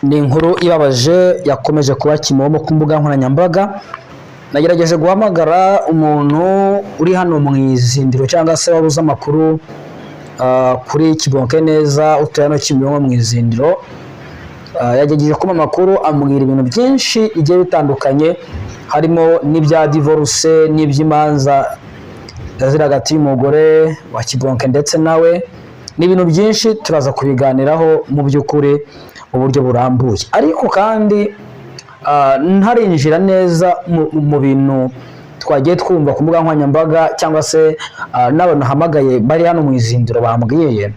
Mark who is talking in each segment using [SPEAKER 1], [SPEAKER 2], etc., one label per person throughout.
[SPEAKER 1] ni inkuru ibabaje yakomeje kuba kimomo ku mbuga nkoranyambaga. Nagerageje guhamagara umuntu uri hano mu izindiro cyangwa se wabuze amakuru kuri Kibonke neza utuye no Kimironko mu izindiro. Yagerageje kuma amakuru amubwira ibintu byinshi igiye bitandukanye, harimo n'ibya divorce n'iby'imanza yazira hagati y'umugore wa Kibonke ndetse nawe. Ni ibintu byinshi turaza kubiganiraho mu by'ukuri uburyo burambuye, ariko kandi ntarinjira neza mu bintu twagiye twumva ku mbuga nkoranyambaga cyangwa se n'abantu hamagaye bari hano mu izindiro bambwiye.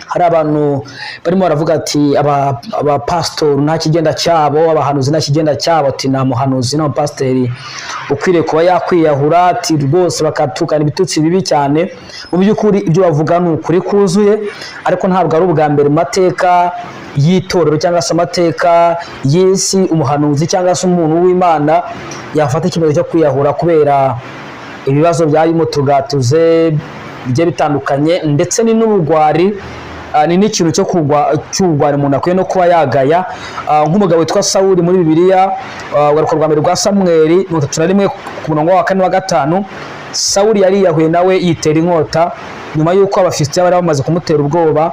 [SPEAKER 1] Hari abantu barimo baravuga ati aba pastor nta kigenda cyabo, abahanuzi nta kigenda cyabo, ati nta muhanuzi na pastor ukwiriye kuba yakwiyahura, ati rwose bakatukana ibitutsi bibi cyane. Mu by'ukuri ibyo bavuga ni ukuri kuzuye, ariko ntabwo ari ubwa mbere mateka y'itorero cyangwa se amateka y'isi umuhanuzi cyangwa se umuntu w'Imana yafata ikibazo cyo kwiyahura kubera ibibazo byarimo tugatuze bigiye bitandukanye, ndetse ni n'ubugwari. Ni n'ikintu cyo cy'ubugwari umuntu akwiye no kuba yagaya, nk'umugabo witwa Sawuli muri Bibiliya, ugaruka rwa mbere rwa Samweli 31 ku murongo wa 4 wa 5. Sawuli yariyahuye nawe yitera inkota nyuma y'uko Abafilisitiya bari bamaze kumutera ubwoba,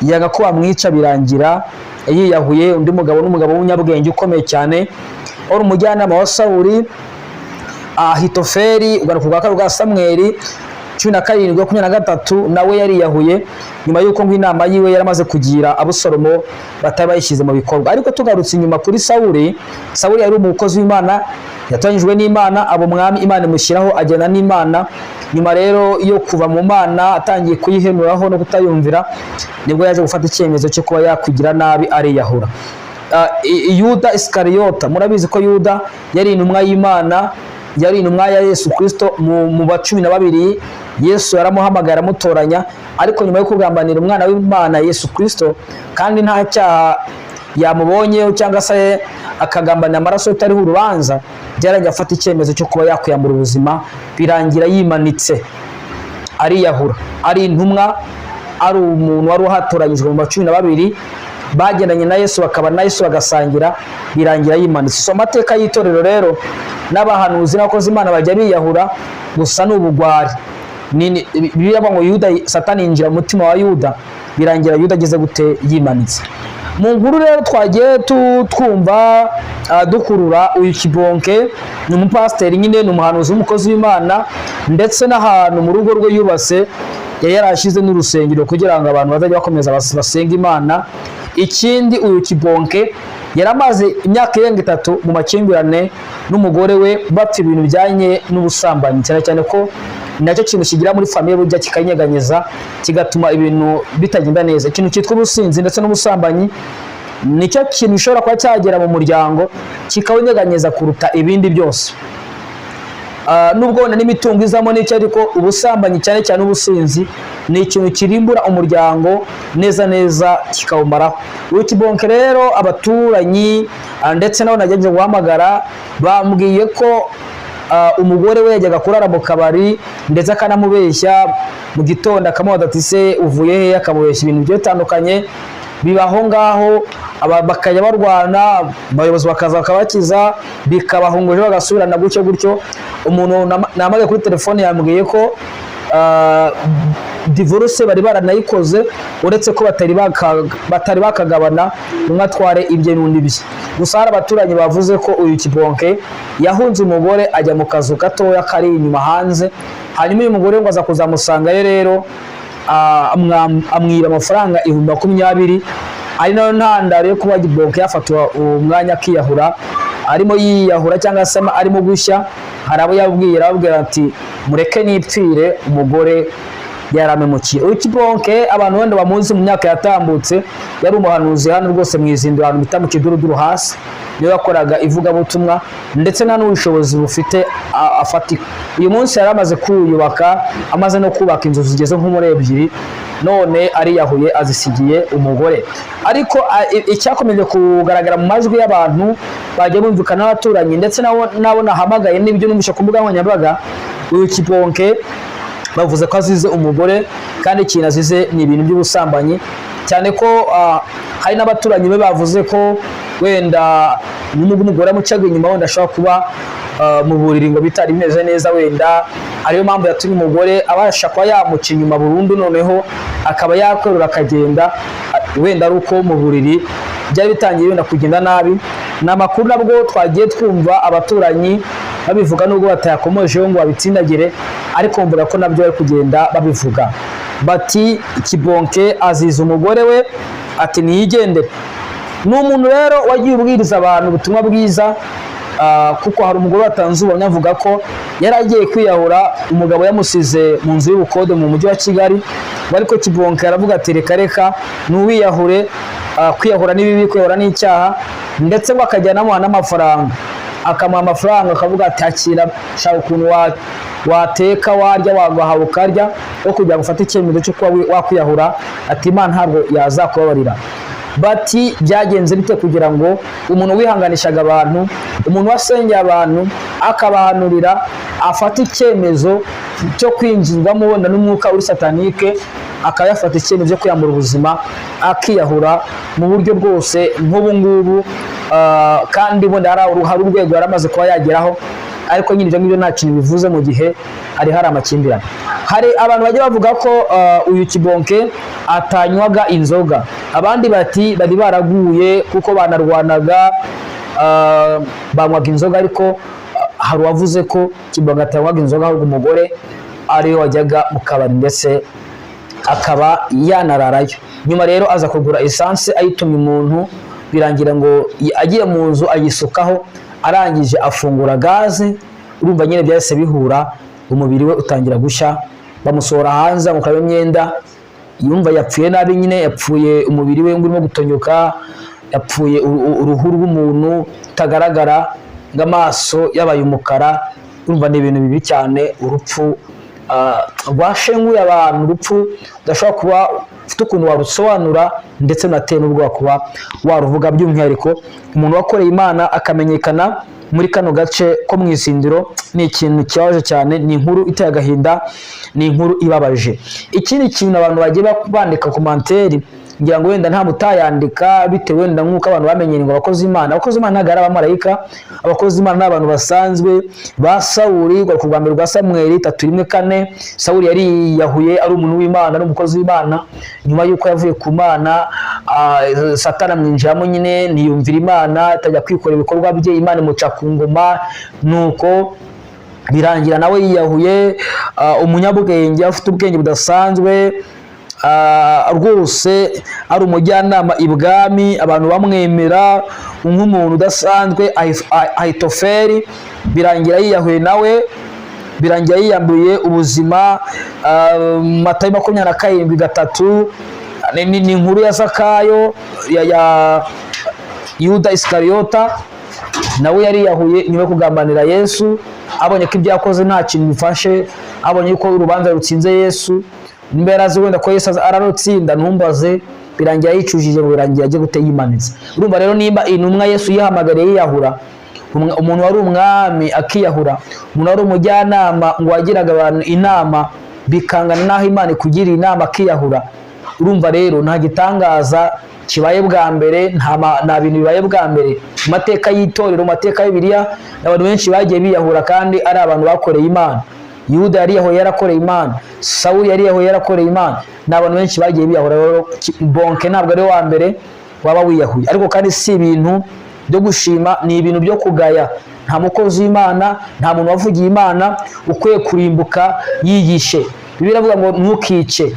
[SPEAKER 1] yaga ko bamwica birangira yiyahuye. Undi mugabo n'umugabo w'umunyabwenge ukomeye cyane uri umujyanama wa Sawuli, Ahitofeli, ugaruka rwa 4 rwa Samweli 17:23, nawe yariyahuye nyuma y'uko ngo inama yiwe yaramaze kugira Abusalomo batari bayishyize mu bikorwa. Ariko tugarutse inyuma kuri Sawuli yari umukozi w'Imana, yatanyijwe n'Imana, abo mwami Imana imushyiraho agena n'Imana. Nyuma rero iyo kuva mu Mana atangiye kuyihenuraho no kutayumvira, nibwo yaje gufata icyemezo cyo kuba yakwigira nabi ariyahura. Yuda Iskariyota, murabizi ko Yuda yari intumwa y'Imana, yari intumwa ya Yesu Kristo. Mu ba 12 Yesu yaramuhamagara amutoranya, ariko nyuma yo kugambanira umwana w'Imana Yesu Kristo kandi nta cyaha yamubonyeho cyangwa se akagambanira amaraso atariho urubanza, byarajya afata icyemezo cyo kuba yakwiyambura ubuzima, birangira yimanitse ariyahura. Ari intumwa, ari umuntu wari uhatoranyijwe mu ba 12 bagendanye na Yesu, bakaba na Yesu bagasangira, birangira yimanitse. So amateka y'itorero rero n'abahanuzi n'abakozi Imana bajya biyahura, gusa n'ubugwari. Bibiliya ngo Yuda, Satani yinjira mu mutima wa Yuda, birangira Yuda ageze gute yimanitse. Mu nkuru rero twagiye twumva dukurura uyu Kibonke ni umupasiteri nyine, ni umuhanuzi w'umukozi w'Imana, ndetse n'ahantu mu rugo rwe yubase yarashize n'urusengero kugira ngo abantu bazajye bakomeza basenga Imana. Ikindi uyu Kibonke yaramaze imyaka irenga 3 mu makimbirane n'umugore we, bapfa ibintu bijyanye n'ubusambanyi, cyane cyane ko nacyo kintu kigira muri famille burya kikanyeganyeza, kigatuma ibintu bitagenda neza. Ikintu cyitwa ubusinzi ndetse n'ubusambanyi nicyo kintu gishobora kuba cyagera mu muryango kikawunyeganyeza kuruta ibindi byose. Nubwo n'imitungo izamo n'icyo, ariko ubusambanyi cyane cyane ubusinzi ni ikintu kirimbura umuryango neza neza kikawumaraho. Uyu Kibonke rero abaturanyi ndetse nabo nagenze guhamagara bambwiye ko umugore we yajyaga kurara mu kabari, ndetse akanamubeshya mu gitondo akamubaza ati se uvuye he, akamubeshya ibintu bigiye bitandukanye. Bibaho ngaho bakajya barwana, abayobozi bakaza bakabakiza, bikabahunguje bagasubirana gutyo. Umuntu namaze kuri telefone yambwiye ko divorce bari baranayikoze, uretse ko batari bakagabana, umwe atware ibye n'undi bye. Gusa hari abaturanyi bavuze ko uyu Kibonke yahunze umugore ajya mu kazu gatoya kari inyuma hanze, hanyuma uyu mugore ngo aza kuzamusanga rero amwiba amafaranga 20,000, ari nayo ntandaro yo kuba Kibonke yafatwa umwanya akiyahura. Arimo yiyahura cyangwa se arimo gushya, hari abo yabwira ati mureke nipfire, umugore yaramemukiye. Uyu Kibonke abantu wenda bamuzi mu myaka yatambutse, yari umuhanuzi hano rwose mu izindiro ahantu bita mu Kiduruduru hasi, niyo yakoraga ivugabutumwa, ndetse nta n'ubushobozi bufite afatika. Uyu munsi yari amaze kuyubaka, amaze no kubaka inzu zigeze nko muri 2, none ariyahuye azisigiye umugore. Ariko icyakomeje kugaragara mu majwi y'abantu bagiye bumvikana n'abaturanyi ndetse nabo nahamagaye n'ibyo numusha ku mbuga nkoranyambaga, uyu Kibonke bavuze ko azize umugore kandi ikintu azize ni ibintu by'ubusambanyi, cyane ko hari n'abaturanyi be bavuze ko wenda n'umugore amucaga inyuma wenda ashobora kuba mu buriri ngo bitari bimeze neza, wenda ariyo mpamvu yatumye umugore abasha kuba yamuca inyuma burundu, noneho akaba yakwerura akagenda, wenda ari uko mu buriri byari bitangiye wenda kugenda nabi. Ni amakuru nabwo twagiye twumva abaturanyi babivuga nubwo batayakomojeho ngo babitsindagire, ariko mvuga ko nabyo bari kugenda babivuga bati Kibonke azize umugore we, ati niyigendere. Ni umuntu rero wagiye ubwiriza abantu ubutumwa bwiza, kuko hari umugore watanze ubuhamya avuga ko yari agiye kwiyahura, umugabo yamusize mu nzu y'ubukode mu mujyi wa Kigali, ariko Kibonke aravuga ati reka n'uwiyahure, kwiyahura ni bibi, kwiyahura ni icyaha, ndetse ngo akajyana amuha n'amafaranga, akamuha amafaranga akavuga ati akira, shaka ukuntu wateka warya wagahawe ukarya, wo kugira ngo ufate icyemezo cyo kuba wakwiyahura, ati Imana ntabwo yazakubabarira. Bati byagenze bite kugira ngo umuntu wihanganishaga abantu, umuntu wasengeye abantu akabahanurira, afata icyemezo cyo kwinjizwamo wenda n'umwuka uri satanike, akaba yafata icyemezo cyo kwiyambura ubuzima akiyahura mu buryo bwose nk'ubu ngubu, kandi wenda hari urwego yaramaze kuba yageraho, ariko nyine ibyo ngibyo nta kintu bivuze mu gihe hari amakimbirane. Hari abantu bajya bavuga ko uyu Kibonke atanywaga inzoga, abandi bati bari baraguye kuko banarwanaga banywaga inzoga, ariko hari uwavuze ko Kibonke atanywaga inzoga, ahubwo umugore ariwe wajyaga mu kabari ndetse akaba yanararayo. Nyuma rero aza kugura esanse ayitumye umuntu, birangira ngo agiye mu nzu ayisukaho, arangije afungura gaze, urumva nyine byahise bihura, umubiri we utangira gushya, bamusohora hanze amukaba imyenda, yumva yapfuye nabi, nyine yapfuye umubiri we urimo gutonyoka, yapfuye uruhu rw'umuntu utagaragara, ng'amaso yabaye umukara. Urumva ni ibintu bibi cyane, urupfu rwashenguye abantu, urupfu udashobora kuba ufite ukuntu warusobanura, ndetse unateye n'ubwoba kuba waruvuga. By'umwihariko umuntu wakoreye Imana akamenyekana muri kano gace ko mu Isindiro, ni ikintu kibabaje cyane, ni inkuru iteye agahinda, ni inkuru ibabaje. Ikindi kintu abantu bagiye bandika komanteri, ngira ngo wenda nta mutayandika bitewe wenda nk'uko abantu bamenyereye ngo abakozi Imana ntabwo ari abamarayika, abakozi Imana n'abantu basanzwe. ba Sawuli ku rwa mbere rwa Samweli 3:4, Sawuli yari yiyahuye, ari umuntu w'Imana, ari umukozi w'Imana, nyuma y'uko yavuye ku Mana Satani amwinjiramo, nyine ntiyumvira Imana, atajya kwikora ibikorwa bye, Imana imuca ku ngoma, nuko birangira nawe yiyahuye. Umunyabwenge, afite ubwenge budasanzwe, rwose ari umujyanama ibwami, abantu bamwemera nk'umuntu udasanzwe, Ahitofeli, birangira yiyahuye nawe, birangira yiyambuye ubuzima. Matayo 27:3, ni inkuru ya Zakayo ya Yuda Iskariyota, nawe yari yahuye nyuma yo kugambanira Yesu, abonye ko ibyo yakoze nta kintu bifashe, abonye ko urubanza rutsinze Yesu, nimbera azi wenda ko Yesu ararutsinda, ntumbaze, birangira yicujije, birangira agiye gute yimanitse. Urumva rero nimba intumwa Yesu yihamagariye yiyahura, umuntu wari umwami akiyahura, umuntu wari umujyanama ngo wagiraga abantu inama bikangana naho Imana ikugira inama akiyahura, urumva rero nta gitangaza kibaye bwa mbere, nta bintu bibaye bwa mbere mu mateka y'itorero, mu mateka ya Bibiliya. Abantu benshi bagiye biyahura kandi ari abantu bakoreye Imana. Yuda yari yahuye yarakoreye Imana, Sawuli yari yahuye yarakoreye Imana, n'abantu benshi bagiye biyahura. Rero Kibonke ntabwo ari wa mbere waba wiyahuye, ariko kandi si ibintu byo gushima, ni ibintu byo kugaya. Nta mukozi w'Imana, nta muntu wavugiye Imana ukwiye kurimbuka yiyishe. Bibiliya iravuga ngo ntukice,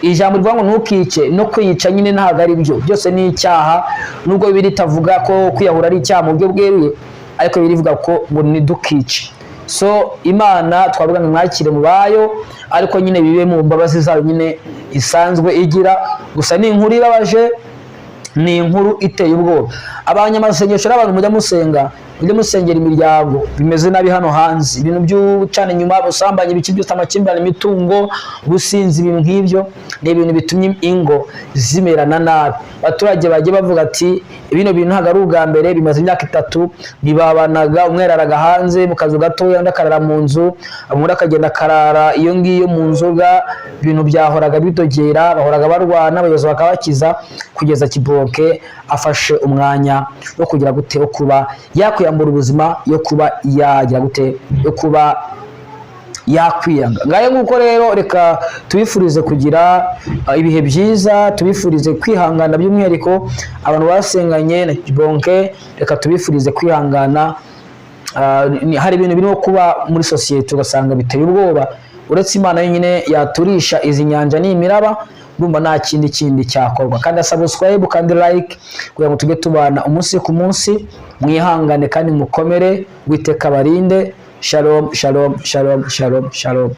[SPEAKER 1] ijambo rivuga ngo ntukice, no kwiyica nyine ntabwo ari byo, byose ni icyaha. Nubwo Bibiliya itavuga ko kwiyahura ari icyaha mu buryo bweruye, ariko Bibiliya ivuga ko ngo ntidukice. So Imana twavuga ngo mwakire mu bayo, ariko nyine bibe mu mbabazi zayo nyine isanzwe igira. Gusa ni inkuru ibabaje, ni inkuru iteye ubwoba. Abanyamasengesho n'abantu mujya musenga, mujye musengera imiryango bimeze nabi hano hanze, ibintu by'ucana inyuma, ubusambanyi, ibiki byose, amakimbirane, imitungo, ubusinzi, ibintu nk'ibyo ni ibintu bitumye ingo zimerana nabi. Abaturage bagiye bavuga ati bino bintu ntabwo ari ubwa mbere, bimaze imyaka 3 ntibabanaga, umwe yararaga hanze mu kazu gatoya, undi akarara mu nzu, undi akagenda akarara iyo ngiyo mu nzoga, ibintu byahoraga bidogera, bahoraga barwana, abayobozi bakabakiza, kugeza Kibonke afashe umwanya wo kugira gute, wo kuba yakwiyambura ubuzima, yo kuba yagira gute, yo kuba yakwiyanga. Ngaye nguko rero, reka tubifurize kugira ibihe byiza, tubifurize kwihangana, by'umwihariko abantu basenganye na Kibonke, reka tubifurize kwihangana. Hari ibintu birimo kuba muri societe ugasanga biteye ubwoba, uretse Imana yonyine yaturisha izi nyanja n'imiraba, ndumva nta kindi cyakorwa. Kandi subscribe kandi like kugira ngo tujye tubana umunsi ku munsi. Mwihangane kandi mukomere, Uwiteka barinde. Shalom, shalom, shalom, shalom, shalom.